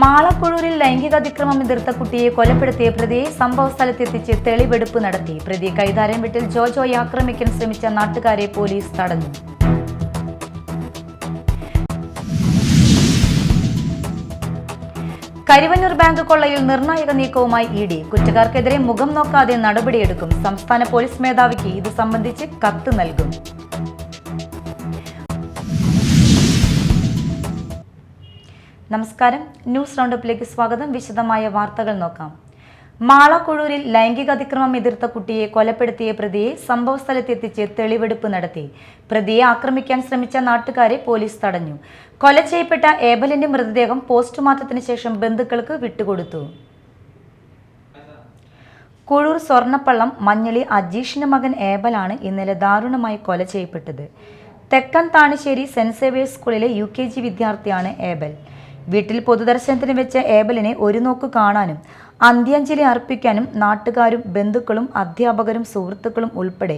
മാളക്കുഴൂരിൽ ലൈംഗികാതിക്രമം എതിർത്ത കുട്ടിയെ കൊലപ്പെടുത്തിയ പ്രതിയെ സംഭവസ്ഥലത്തെത്തിച്ച് തെളിവെടുപ്പ് നടത്തി. പ്രതിയെ കൈതാരം വീട്ടിൽ ജോജോയെ ആക്രമിക്കാൻ ശ്രമിച്ച നാട്ടുകാരെ പോലീസ് തടഞ്ഞു. കരിവന്നൂർ ബാങ്ക് കൊള്ളയിൽ നിർണായക നീക്കവുമായി ഇ ഡി. കുറ്റക്കാർക്കെതിരെ മുഖം നോക്കാതെ നടപടിയെടുക്കും. സംസ്ഥാന പോലീസ് മേധാവിക്ക് ഇത് സംബന്ധിച്ച് കത്ത് നൽകും. നമസ്കാരം, ന്യൂസ് റൗണ്ടപ്പിലേക്ക് സ്വാഗതം. വിശദമായ വാർത്തകൾ നോക്കാം. മാളക്കുഴൂരിൽ ലൈംഗികാതിക്രമം എതിർത്ത കുട്ടിയെ കൊലപ്പെടുത്തിയ പ്രതിയെ സംഭവസ്ഥലത്തെത്തിച്ച് തെളിവെടുപ്പ് നടത്തി. പ്രതിയെ ആക്രമിക്കാൻ ശ്രമിച്ച നാട്ടുകാരെ പോലീസ് തടഞ്ഞു. കൊല ചെയ്യപ്പെട്ട ഏബലിന്റെ മൃതദേഹം പോസ്റ്റ്മോർട്ടത്തിന് ശേഷം ബന്ധുക്കൾക്ക് വിട്ടുകൊടുത്തു. കുഴൂർ സ്വർണ്ണപ്പള്ളം മഞ്ഞളി അജീഷിന്റെ മകൻ ഏബലാണ് ഇന്നലെ ദാരുണമായി കൊല ചെയ്യപ്പെട്ടത്. തെക്കൻ താണിശ്ശേരി സെന്റ് സേവിയേഴ്സ് സ്കൂളിലെ UKG വിദ്യാർത്ഥിയാണ് ഏബൽ. വീട്ടിൽ പൊതുദർശനത്തിന് വെച്ച ഏബലിനെ ഒരു നോക്ക് കാണാനും അന്ത്യാഞ്ജലി അർപ്പിക്കാനും നാട്ടുകാരും ബന്ധുക്കളും അധ്യാപകരും സുഹൃത്തുക്കളും ഉൾപ്പെടെ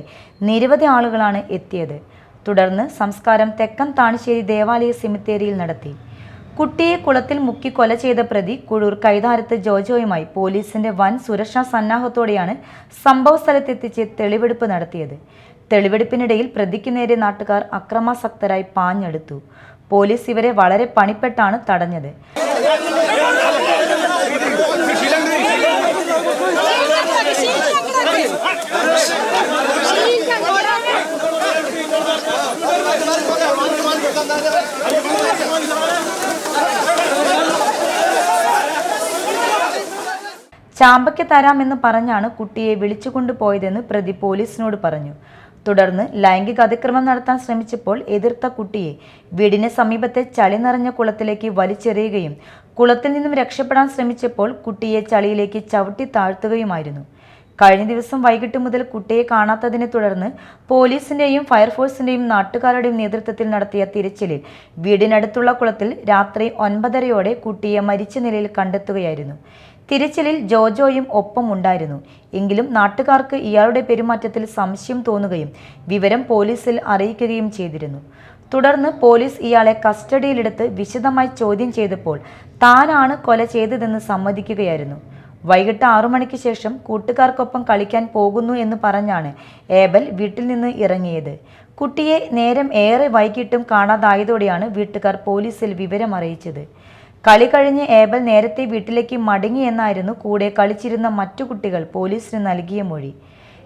നിരവധി ആളുകളാണ് എത്തിയത്. തുടർന്ന് സംസ്കാരം തെക്കൻ താണിശ്ശേരി ദേവാലയ സെമിത്തേരിയിൽ നടത്തി. കുട്ടിയെ കുളത്തിൽ മുക്കി കൊല ചെയ്ത പ്രതി കുഴൂർ കൈതാരത്ത് ജോജോയുമായി പോലീസിന്റെ വൻ സുരക്ഷാ സന്നാഹത്തോടെയാണ് സംഭവസ്ഥലത്തെത്തിച്ച് തെളിവെടുപ്പ് നടത്തിയത്. തെളിവെടുപ്പിനിടയിൽ പ്രതിക്ക് നേരെ നാട്ടുകാർ അക്രമാസക്തരായി പാഞ്ഞെടുത്തു. പോലീസ് ഇവരെ വളരെ പണിപ്പെട്ടാണ് തടഞ്ഞത്. ചാമ്പയ്ക്ക് തരാമെന്ന് പറഞ്ഞാണ് കുട്ടിയെ വിളിച്ചുകൊണ്ടുപോയതെന്ന് പ്രതി പോലീസിനോട് പറഞ്ഞു. തുടർന്ന് ലൈംഗിക അതിക്രമം നടത്താൻ ശ്രമിച്ചപ്പോൾ എതിർത്ത കുട്ടിയെ വീടിന് സമീപത്തെ ചളി നിറഞ്ഞ കുളത്തിലേക്ക് വലിച്ചെറിയുകയും കുളത്തിൽ നിന്നും രക്ഷപ്പെടാൻ ശ്രമിച്ചപ്പോൾ കുട്ടിയെ ചളിയിലേക്ക് ചവിട്ടി താഴ്ത്തുകയുമായിരുന്നു. കഴിഞ്ഞ ദിവസം വൈകിട്ട് മുതൽ കുട്ടിയെ കാണാത്തതിനെ തുടർന്ന് പോലീസിന്റെയും ഫയർഫോഴ്സിന്റെയും നാട്ടുകാരുടെയും നേതൃത്വത്തിൽ നടത്തിയ തിരച്ചിലിൽ വീടിനടുത്തുള്ള കുളത്തിൽ രാത്രി 9:30 കുട്ടിയെ മരിച്ച നിലയിൽ കണ്ടെത്തുകയായിരുന്നു. തിരച്ചിലിൽ ജോജോയും ഒപ്പം ഉണ്ടായിരുന്നു. എങ്കിലും നാട്ടുകാർക്ക് ഇയാളുടെ പെരുമാറ്റത്തിൽ സംശയം തോന്നുകയും വിവരം പോലീസിൽ അറിയിക്കുകയും ചെയ്തിരുന്നു. തുടർന്ന് പോലീസ് ഇയാളെ കസ്റ്റഡിയിലെടുത്ത് വിശദമായി ചോദ്യം ചെയ്തപ്പോൾ താനാണ് കൊല ചെയ്തതെന്ന് സമ്മതിക്കുകയായിരുന്നു. വൈകിട്ട് 6 മണിക്ക് ശേഷം കൂട്ടുകാർക്കൊപ്പം കളിക്കാൻ പോകുന്നു എന്ന് പറഞ്ഞാണ് ഏബൽ വീട്ടിൽ നിന്ന് ഇറങ്ങിയത്. കുട്ടിയെ നേരം ഏറെ വൈകിട്ടും കാണാതായതോടെയാണ് വീട്ടുകാർ പോലീസിൽ വിവരം അറിയിച്ചത്. കളി കഴിഞ്ഞ് ഏബൽ നേരത്തെ വീട്ടിലേക്ക് മടങ്ങിയെന്നായിരുന്നു കൂടെ കളിച്ചിരുന്ന മറ്റു കുട്ടികൾ പോലീസിന് നൽകിയ മൊഴി.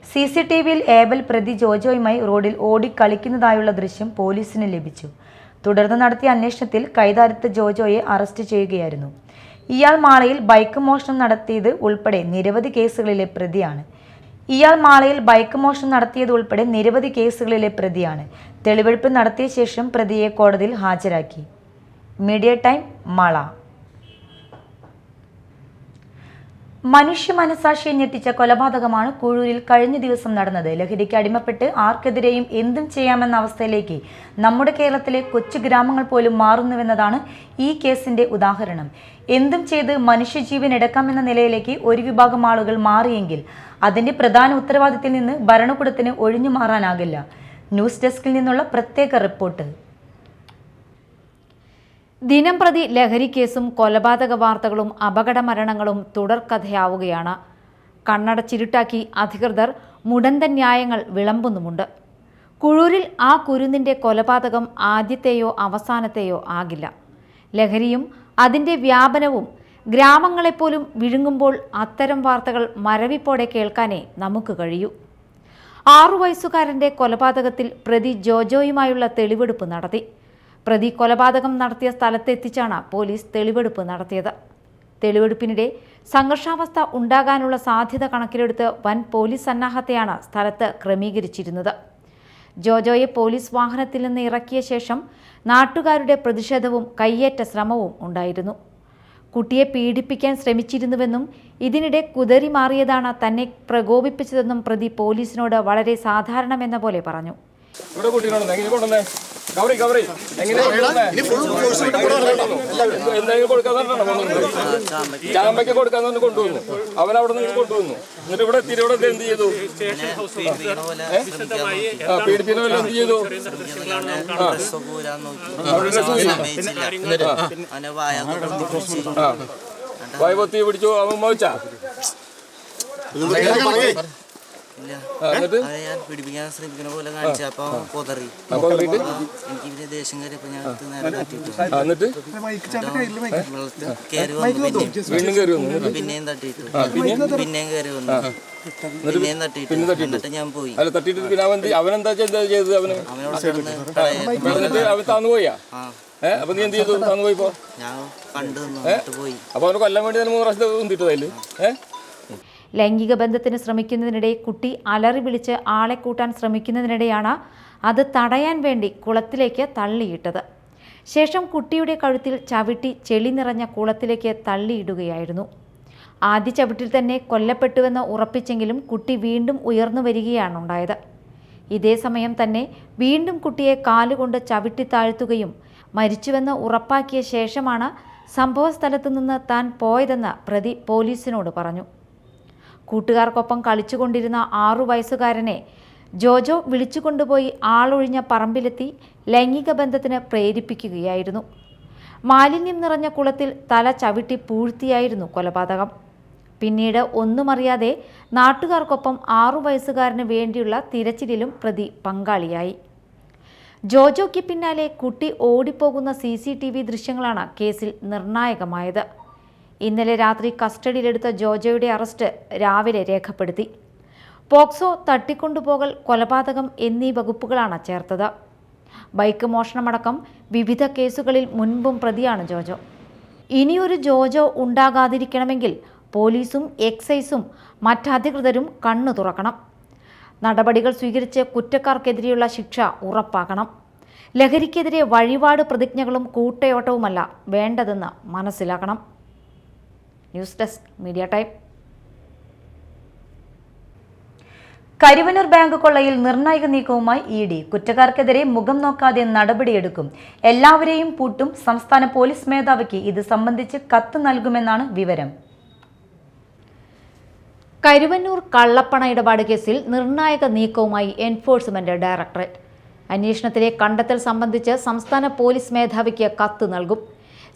CCTVയിൽ ഏബൽ പ്രതി ജോജോയുമായി റോഡിൽ ഓടിക്കളിക്കുന്നതായുള്ള ദൃശ്യം പോലീസിന് ലഭിച്ചു. തുടർന്ന് നടത്തിയ അന്വേഷണത്തിൽ കൈതാരത്ത് ജോജോയെ അറസ്റ്റ് ചെയ്യുകയായിരുന്നു. ഇയാൾ മാളയിൽ ബൈക്ക് മോഷണം നടത്തിയത് ഉൾപ്പെടെ നിരവധി കേസുകളിലെ പ്രതിയാണ്. തെളിവെടുപ്പ് നടത്തിയ ശേഷം പ്രതിയെ കോടതിയിൽ ഹാജരാക്കി. Media time, Mala. മനുഷ്യ മനസാക്ഷിയെ ഞെട്ടിച്ച കൊലപാതകമാണ് കുഴൂരിൽ കഴിഞ്ഞ ദിവസം നടന്നത്. ലഹരിക്ക് അടിമപ്പെട്ട് ആർക്കെതിരെയും എന്തും ചെയ്യാമെന്ന അവസ്ഥയിലേക്ക് നമ്മുടെ കേരളത്തിലെ കൊച്ചു ഗ്രാമങ്ങൾ പോലും മാറുന്നുവെന്നതാണ് ഈ കേസിന്റെ ഉദാഹരണം. എന്തും ചെയ്ത് മനുഷ്യജീവൻ എടുക്കാമെന്ന നിലയിലേക്ക് ഒരു വിഭാഗം ആളുകൾ മാറിയെങ്കിൽ അതിന്റെ പ്രധാന ഉത്തരവാദിത്തത്തിൽ നിന്ന് ഭരണകൂടത്തിന് ഒഴിഞ്ഞു മാറാനാകില്ല. ന്യൂസ് ഡെസ്കിൽ നിന്നുള്ള പ്രത്യേക റിപ്പോർട്ട്. ദിനംപ്രതി ലഹരിക്കേസും കൊലപാതക വാർത്തകളും അപകട മരണങ്ങളും തുടർക്കഥയാവുകയാണ്. കണ്ണടച്ചിരുട്ടാക്കി അധികൃതർ മുടന്തൻ ന്യായങ്ങൾ വിളമ്പുന്നുമുണ്ട്. കുഴൂരിൽ ആ കുരുന്നിൻ്റെ കൊലപാതകം ആദ്യത്തെയോ അവസാനത്തെയോ ആകില്ല. ലഹരിയും അതിൻ്റെ വ്യാപനവും ഗ്രാമങ്ങളെപ്പോലും വിഴുങ്ങുമ്പോൾ അത്തരം വാർത്തകൾ മരവിപ്പോടെ കേൾക്കാനേ നമുക്ക് കഴിയൂ. 6 വയസ്സുകാരൻ്റെ കൊലപാതകത്തിൽ പ്രതി ജോജോയുമായുള്ള തെളിവെടുപ്പ് നടത്തി. പ്രതി കൊലപാതകം നടത്തിയ സ്ഥലത്തെത്തിച്ചാണ് പോലീസ് തെളിവെടുപ്പ് നടത്തിയത്. തെളിവെടുപ്പിനിടെ സംഘർഷാവസ്ഥ ഉണ്ടാകാനുള്ള സാധ്യത കണക്കിലെടുത്ത് വൻ പോലീസ് സന്നാഹത്തെയാണ് സ്ഥലത്ത് ക്രമീകരിച്ചിരുന്നത്. ജോജോയെ പോലീസ് വാഹനത്തിൽ നിന്ന് ഇറക്കിയ ശേഷം നാട്ടുകാരുടെ പ്രതിഷേധവും കയ്യേറ്റ ശ്രമവും ഉണ്ടായിരുന്നു. കുട്ടിയെ പീഡിപ്പിക്കാൻ ശ്രമിച്ചിരുന്നുവെന്നും ഇതിനിടെ കുതറി മാറിയതാണ് തന്നെ പ്രകോപിപ്പിച്ചതെന്നും പ്രതി പോലീസിനോട് വളരെ സാധാരണമെന്ന പോലെ പറഞ്ഞു. ചാമ്പയ്ക്ക് കൊടുക്കാന്ന് പറഞ്ഞ് കൊണ്ടുവന്നു. അവൻ അവിടെ നിന്ന് കൊണ്ടുവന്നു. എന്നിട്ട് ഇവിടെ എത്തിയിട്ട് ഇവിടെ എന്ത് ചെയ്തു? പീഡിപ്പിക്കുന്ന പോലെ എന്ത് ചെയ്തു? വായ പൊത്തി പിടിച്ചു. അവൻ മോച്ചാ പിടിപ്പിക്കാൻ ശ്രമിക്കുന്ന പോലെ കാണിച്ചപ്പോ പൊതറി. എനിക്ക് ദേഷ്യം കയറിയപ്പോ ഞാൻ കയറി വന്നു. പിന്നെയും തട്ടിയിട്ടു. പിന്നെയും കയറി വന്നു. പിന്നെയും തട്ടിയിട്ടു. എന്നിട്ട് ഞാൻ പോയി. അവനെന്താ ചെയ്തത്? അവനോട് അവൻ താന്നു പോയാ? അപ്പൊ നീ എന്ത് ചെയ്തു? താന്നു പോയിപ്പോ ഞാൻ കണ്ടു പോയി. അപ്പൊ അവന് കൊല്ലാൻ വേണ്ടി 3 പ്രാവശ്യം ഉന്തിട്ടതല്ലേ? ലൈംഗിക ബന്ധത്തിന് ശ്രമിക്കുന്നതിനിടെ കുട്ടി അലറി വിളിച്ച് ആളെ കൂട്ടാൻ ശ്രമിക്കുന്നതിനിടെയാണ് അത് തടയാൻ വേണ്ടി കുളത്തിലേക്ക് തള്ളിയിട്ടത്. ശേഷം കുട്ടിയുടെ കഴുത്തിൽ ചവിട്ടി ചെളി നിറഞ്ഞ കുളത്തിലേക്ക് തള്ളിയിടുകയായിരുന്നു. ആദ്യ ചവിട്ടിൽ തന്നെ കൊല്ലപ്പെട്ടുവെന്ന് ഉറപ്പിച്ചെങ്കിലും കുട്ടി വീണ്ടും ഉയർന്നു വരികയാണുണ്ടായത്. ഇതേ സമയം തന്നെ വീണ്ടും കുട്ടിയെ കാലുകൊണ്ട് ചവിട്ടി താഴ്ത്തുകയും മരിച്ചുവെന്ന് ഉറപ്പാക്കിയ ശേഷമാണ് സംഭവസ്ഥലത്തു നിന്ന് താൻ പോയതെന്ന് പ്രതി പോലീസിനോട് പറഞ്ഞു. കൂട്ടുകാർക്കൊപ്പം കളിച്ചുകൊണ്ടിരുന്ന 6 വയസ്സുകാരനെ ജോജോ വിളിച്ചുകൊണ്ടുപോയി ആളൊഴിഞ്ഞ പറമ്പിലെത്തി ലൈംഗിക ബന്ധത്തിന് പ്രേരിപ്പിക്കുകയായിരുന്നു. മാലിന്യം നിറഞ്ഞ കുളത്തിൽ തല ചവിട്ടി പൂഴ്ത്തിയായിരുന്നു കൊലപാതകം. പിന്നീട് ഒന്നുമറിയാതെ നാട്ടുകാർക്കൊപ്പം 6 വയസ്സുകാരന് വേണ്ടിയുള്ള തിരച്ചിലിലും പ്രതി പങ്കാളിയായി. ജോജോയ്ക്ക് പിന്നാലെ കുട്ടി ഓടിപ്പോകുന്ന CCTV ദൃശ്യങ്ങളാണ് കേസിൽ നിർണായകമായത്. ഇന്നലെ രാത്രി കസ്റ്റഡിയിലെടുത്ത ജോജോയുടെ അറസ്റ്റ് രാവിലെ രേഖപ്പെടുത്തി. പോക്സോ, തട്ടിക്കൊണ്ടുപോകൽ, കൊലപാതകം എന്നീ വകുപ്പുകളാണ് ചേർത്തത്. ബൈക്ക് മോഷണമടക്കം വിവിധ കേസുകളിൽ മുൻപും പ്രതിയാണ് ജോജോ. ഇനിയൊരു ജോജോ ഉണ്ടാകാതിരിക്കണമെങ്കിൽ പോലീസും എക്സൈസും മറ്റധികൃതരും കണ്ണു തുറക്കണം. നടപടികൾ സ്വീകരിച്ച് കുറ്റക്കാർക്കെതിരെയുള്ള ശിക്ഷ ഉറപ്പാക്കണം. ലഹരിക്കെതിരെ വഴിപാട് പ്രതിജ്ഞകളും കൂട്ടയോട്ടവുമല്ല വേണ്ടതെന്ന് മനസ്സിലാക്കണം. News desk media time. Karuvannur bank കൊള്ളയിൽ നിർണായക നീക്കവുമായി ED. കുറ്റക്കാർക്കെതിരെ മുഖം നോക്കാതെ നടപടിയെടുക്കും. എല്ലാവരെയും പൂട്ടും. സംസ്ഥാന പോലീസ് മേധാവിക്ക് ഇത് സംബന്ധിച്ച് കത്ത് നൽകുമെന്നാണ് വിവരം. കരുവന്നൂർ കള്ളപ്പണ ഇടപാട് കേസിൽ നിർണായക നീക്കവുമായി എൻഫോഴ്സ്മെന്റ് ഡയറക്ടറേറ്റ്. അന്വേഷണത്തിലെ കണ്ടെത്തൽ സംബന്ധിച്ച് സംസ്ഥാന പോലീസ് മേധാവിക്ക് കത്ത് നൽകും.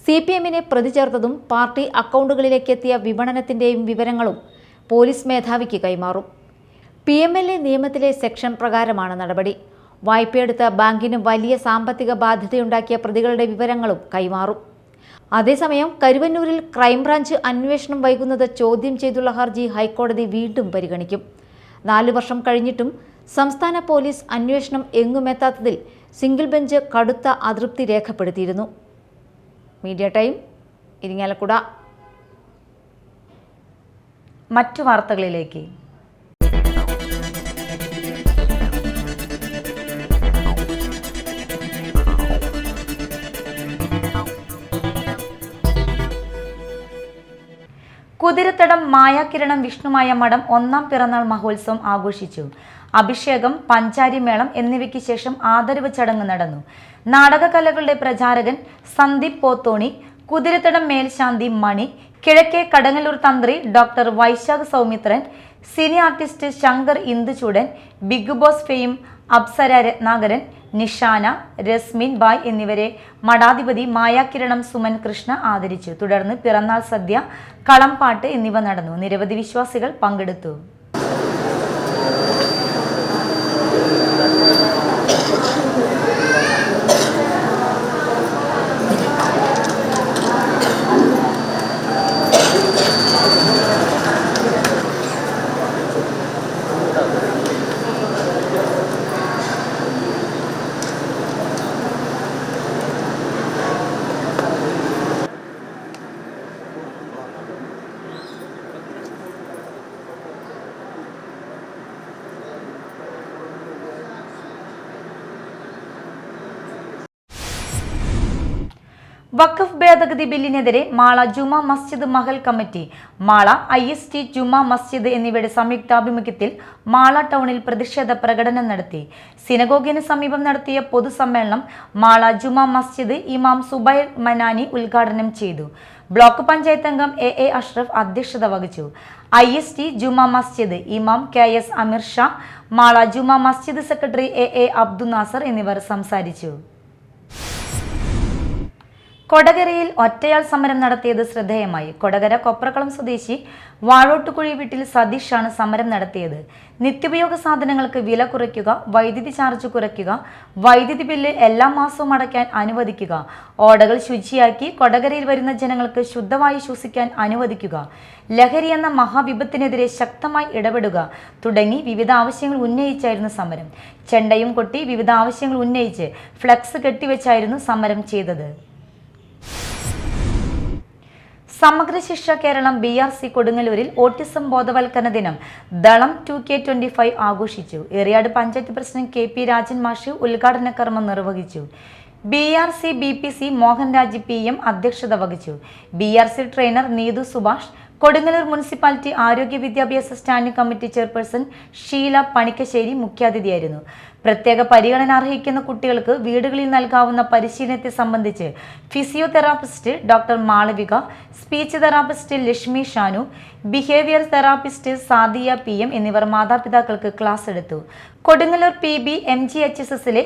CPM-നെ പ്രതി ചേർത്തതും പാർട്ടി അക്കൗണ്ടുകളിലേക്ക് എത്തിയ വിപണനത്തിന്റെയും വിവരങ്ങളും പോലീസ് മേധാവിക്ക് കൈമാറും. PMLA നിയമത്തിലെ സെക്ഷൻ പ്രകാരമാണ് നടപടി. വായ്പയെടുത്ത ബാങ്കിന് വലിയ സാമ്പത്തിക ബാധ്യതയുണ്ടാക്കിയ പ്രതികളുടെ വിവരങ്ങളും കൈമാറും. അതേസമയം കരുവന്നൂരിൽ ക്രൈംബ്രാഞ്ച് അന്വേഷണം വൈകുന്നത് ചോദ്യം ചെയ്തുള്ള ഹർജി ഹൈക്കോടതി വീണ്ടും പരിഗണിക്കും. 4 വർഷം കഴിഞ്ഞിട്ടും സംസ്ഥാന പോലീസ് അന്വേഷണം എങ്ങുമെത്താത്തതിൽ സിംഗിൾ ബെഞ്ച് കടുത്ത അതൃപ്തി രേഖപ്പെടുത്തിയിരുന്നു. Media time, Irinjalakuda. മറ്റു വാർത്തകളിലേക്ക്. കുതിരത്തടം മായാകിരണം വിഷ്ണുമായ മഠം 1ാം പിറന്നാൾ മഹോത്സവം ആഘോഷിച്ചു. അഭിഷേകം, പഞ്ചാരിമേളം എന്നിവയ്ക്ക് ശേഷം ആദരവ് ചടങ്ങ് നടന്നു. നാടകകലകളുടെ പ്രചാരകൻ സന്ദീപ് പോത്തോണി, കുതിരത്തടം മേൽശാന്തി മണി, കിഴക്കേ Kadangallur Thanthri doctor Vaishakh Soumithran, cine artist Shankar Induchoodan, Big Boss fame Apsara Ratnakaran, Nishana, Rasmin Bai എന്നിവരെ മഠാധിപതി മായാകിരണം സുമൻ കൃഷ്ണ ആദരിച്ചു. തുടർന്ന് പിറന്നാൾ സദ്യ, കളംപാട്ട് എന്നിവ നടന്നു. നിരവധി വിശ്വാസികൾ പങ്കെടുത്തു. വഖഫ് ഭേദഗതി ബില്ലിനെതിരെ മാള ജുമാ മസ്ജിദ് മഹൽ കമ്മിറ്റി, മാള IST ജുമാ മസ്ജിദ് എന്നിവയുടെ സംയുക്താഭിമുഖ്യത്തിൽ മാള ടൗണിൽ പ്രതിഷേധ പ്രകടനം നടത്തി. സിനഗോഗിന് സമീപം നടത്തിയ പൊതുസമ്മേളനം മാള ജുമാ മസ്ജിദ് ഇമാം സുബൈർ മനാനി ഉദ്ഘാടനം ചെയ്തു. ബ്ലോക്ക് പഞ്ചായത്ത് അംഗം എ അഷ്റഫ് അധ്യക്ഷത വഹിച്ചു. IST ജുമാ മസ്ജിദ് ഇമാം KS Ameer Shah, Mala Juma Masjid secretary A Abdul Nasar എന്നിവർ സംസാരിച്ചു. കൊടകരയിൽ ഒറ്റയാൾ സമരം നടത്തിയത് ശ്രദ്ധേയമായി. കൊടകര കൊപ്രക്കളം സ്വദേശി വാഴോട്ടുകുഴി വീട്ടിൽ സതീഷാണ് സമരം നടത്തിയത്. നിത്യോപയോഗ സാധനങ്ങൾക്ക് വില കുറയ്ക്കുക, വൈദ്യുതി ചാർജ് കുറയ്ക്കുക, വൈദ്യുതി ബില്ല് എല്ലാ മാസവും അടയ്ക്കാൻ അനുവദിക്കുക, ഓടകൾ ശുചിയാക്കി കൊടകരയിൽ വരുന്ന ജനങ്ങൾക്ക് ശുദ്ധവായു ശ്വസിക്കാൻ അനുവദിക്കുക, ലഹരി എന്ന മഹാവിപത്തിനെതിരെ ശക്തമായി ഇടപെടുക തുടങ്ങി വിവിധ ആവശ്യങ്ങൾ ഉന്നയിച്ചായിരുന്നു സമരം. ചെണ്ടയും കൊട്ടി വിവിധ ആവശ്യങ്ങൾ ഉന്നയിച്ച് ഫ്ലക്സ് കെട്ടിവെച്ചായിരുന്നു സമരം ചെയ്തത്. സമഗ്ര ശിക്ഷ കേരളം BRC കൊടുങ്ങല്ലൂരിൽ ഓട്ടിസം ബോധവൽക്കരണ ദിനം ദളം 2K25 ആഘോഷിച്ചു. ഏറിയാട് പഞ്ചായത്ത് പ്രസിഡന്റ് KP രാജൻ മാഷ് ഉദ്ഘാടന കർമ്മം നിർവഹിച്ചു. BRC BPC മോഹൻരാജ് PM അധ്യക്ഷത വഹിച്ചു. BRC trainer Neethu Subhash, Kodungallur municipality ആരോഗ്യ വിദ്യാഭ്യാസ standing committee chairperson Sheela Panikkassery മുഖ്യാതിഥിയായിരുന്നു. പ്രത്യേക പരിഗണന അർഹിക്കുന്ന കുട്ടികൾക്ക് വീടുകളിൽ നൽകാവുന്ന പരിശീലനത്തെ സംബന്ധിച്ച് physiotherapist doctor Malavika, speech therapist Lakshmi Shanu, behaviour therapist Sadiya PM എന്നിവർ മാതാപിതാക്കൾക്ക് ക്ലാസ് എടുത്തു. കൊടുങ്ങല്ലൂർ PB MGHSSലെ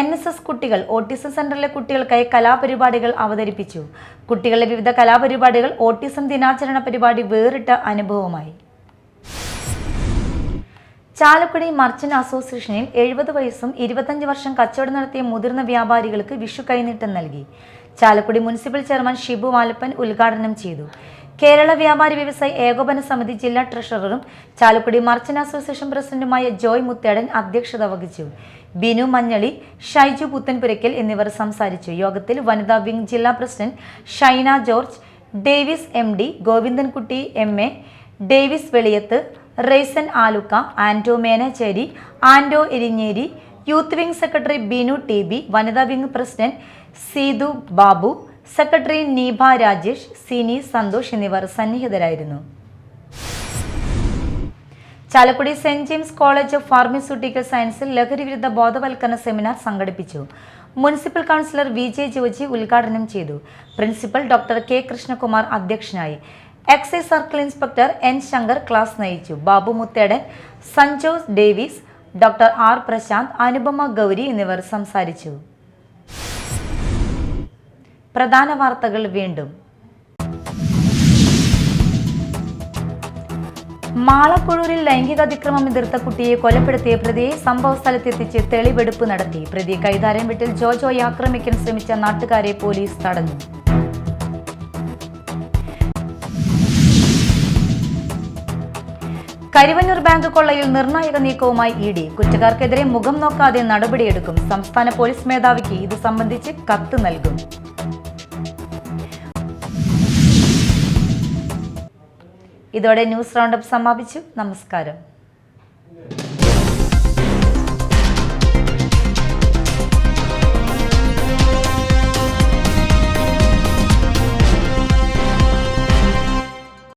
NSS കുട്ടികൾ ഓട്ടിസം സെന്ററിലെ കുട്ടികൾക്കായി കലാപരിപാടികൾ അവതരിപ്പിച്ചു. കുട്ടികളുടെ വിവിധ കലാപരിപാടികൾ ഓട്ടിസം ദിനാചരണ പരിപാടി വേറിട്ട അനുഭവമായി. ചാലക്കുടി മർച്ചന്റ് അസോസിയേഷനിൽ 70 വയസ്സും 25 വർഷം കച്ചവടം നടത്തിയ മുതിർന്ന വ്യാപാരികൾക്ക് വിഷു കൈനീട്ടം നൽകി. ചാലക്കുടി മുനിസിപ്പൽ ചെയർമാൻ ഷിബു വാലപ്പൻ ഉദ്ഘാടനം ചെയ്തു. കേരള വ്യാപാരി വ്യവസായി ഏകോപന സമിതി ജില്ലാ ട്രഷററും ചാലക്കുടി മർച്ചന്റ് അസോസിയേഷൻ പ്രസിഡന്റുമായ ജോയ് മുത്തേടൻ അധ്യക്ഷത വഹിച്ചു. ബിനു മഞ്ഞളി, ഷൈജു പുത്തൻപുരയ്ക്കൽ എന്നിവർ സംസാരിച്ചു. യോഗത്തിൽ വനിതാ വിംഗ് ജില്ലാ president Shaina George, Davis MD, Govindankutty MA, Davis Veliyath, Raison Aluka, Ando Menacherry, Ando Erinjery, youth wing secretary Binu TB, വനിതാ wing president Seethu Babu, secretary Neebha Rajesh, Sini Santhosh എന്നിവർ സന്നിഹിതരായിരുന്നു. Chalakudy Saint James college of pharmaceutical സയൻസിൽ ലഹരിവിരുദ്ധ ബോധവൽക്കരണ സെമിനാർ സംഘടിപ്പിച്ചു. മുനിസിപ്പൽ കൗൺസിലർ VJ ജോജി ഉദ്ഘാടനം ചെയ്തു. പ്രിൻസിപ്പൽ ഡോക്ടർ K കൃഷ്ണകുമാർ അധ്യക്ഷനായി. Excise circle inspector N Shankar class നയിച്ചു. Babu Muthedan, Sanjose Davis, doctor R Prashanth, Anupama Gowri എന്നിവർ സംസാരിച്ചു. പ്രധാന വാർത്തകൾ വീണ്ടും. മാളക്കൊഴൂരിൽ ലൈംഗിക അതിക്രമം എതിർത്ത കുട്ടിയെ കൊലപ്പെടുത്തിയ പ്രതിയെ സംഭവ സ്ഥലത്തെത്തിച്ച് തെളിവെടുപ്പ് നടത്തി. പ്രതി കൈതാരം വീട്ടിൽ ജോജോയെ ആക്രമിക്കാൻ ശ്രമിച്ച നാട്ടുകാരെ പോലീസ് തടഞ്ഞു. കരിവന്നൂർ ബാങ്ക് കൊള്ളയിൽ നിർണായക നീക്കവുമായി ED. കുറ്റക്കാർക്കെതിരെ മുഖം നോക്കാതെ നടപടിയെടുക്കും. സംസ്ഥാന പോലീസ് മേധാവിക്ക് ഇത് സംബന്ധിച്ച് കത്ത് നൽകും. ഇതോടെ ന്യൂസ് റൗണ്ടപ്പ് സമാപിച്ചു. നമസ്കാരം.